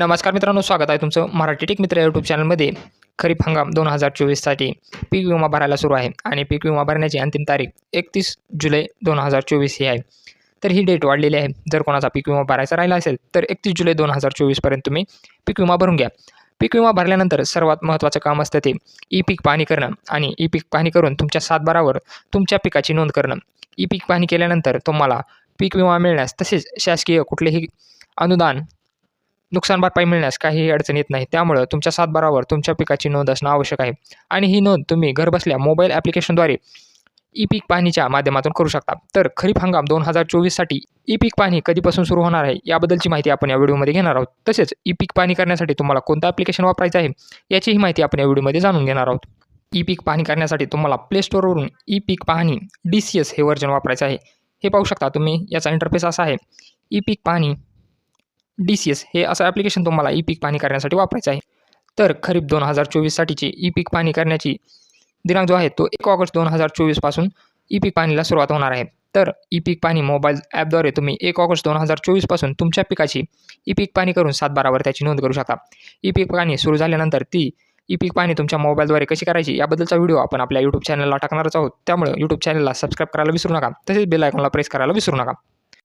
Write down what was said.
नमस्कार मित्रांनो, स्वागत आहे तुमचं मराठी टेक मित्र यूट्यूब चॅनलमध्ये. खरीप हंगाम 2024साठी पीक विमा भरायला सुरू आहे आणि पीक विमा भरण्याची अंतिम तारीख 31 जुलै 2024 ही आहे. तर ही डेट वाढलेली आहे. जर कोणाचा पीक विमा भरायचा राहिला असेल तर 31 जुलै 2024 पर्यंत तुम्ही पीक विमा भरून घ्या. पीक विमा भरल्यानंतर सर्वात महत्त्वाचं काम असतं ते ई-पीक पाहणी करणं आणि ई-पीक पाहणी करून तुमच्या सातबारावर तुमच्या पिकाची नोंद करणं. ई-पीक पाहणी केल्यानंतर तुम्हाला पीक विमा मिळण्यास तसेच शासकीय कुठलेही अनुदान, नुकसान भरपाई मिळण्यास काहीही अडचण येत नाही. त्यामुळं तुमच्या सातबारावर तुमच्या पिकाची नोंद असणं आवश्यक आहे आणि ही नोंद तुम्ही घरबसल्या मोबाईल ॲप्लिकेशनद्वारे ई-पीक पाहणीच्या माध्यमातून करू शकता. तर खरीप हंगाम 2024साठी ई-पीक पाहणी कधीपासून सुरू होणार आहे याबद्दलची माहिती आपण या व्हिडिओमध्ये घेणार आहोत. तसेच ई-पीक पाहणी करण्यासाठी तुम्हाला कोणतं ॲप्लिकेशन वापरायचं आहे याचीही माहिती आपण या व्हिडिओमध्ये जाणून घेणार आहोत. ई-पीक पाहणी करण्यासाठी तुम्हाला प्ले स्टोअरवरून ई-पीक पाहणी DCS हे व्हर्जन वापरायचं आहे. हे पाहू शकता तुम्ही, याचा इंटरफेस असा आहे. ई-पीक पाहणी DCS हे असं ॲप्लिकेशन तुम्हाला ई-पीक पाहणी करण्यासाठी वापरायचं आहे. तर खरीप 2024साठीची ई-पीक पाहणी करण्याची दिनांक जो आहे तो 1 ऑगस्ट 2024 पासून ई-पीक पाहणीला सुरुवात होणार आहे. तर ई-पीक पाहणी मोबाईल ॲपद्वारे तुम्ही 1 ऑगस्ट 2024 पासून तुमच्या पिकाची ई-पीक पाहणी करून सातबारावर त्याची नोंद करू शकता. ई-पीक पाहणी सुरू झाल्यानंतर ती ई-पीक पाहणी तुमच्या मोबाईलद्वारे कशी करायची याबद्दलचा व्हिडिओ आपण आपल्या यूट्यूब चॅनलला टाकणारच आहोत. त्यामुळे यूट्यूब चॅनलला सबस्क्राईब करायला विसरू नका. तसेच बेल आयकॉनला प्रेस करायला विसरू नका.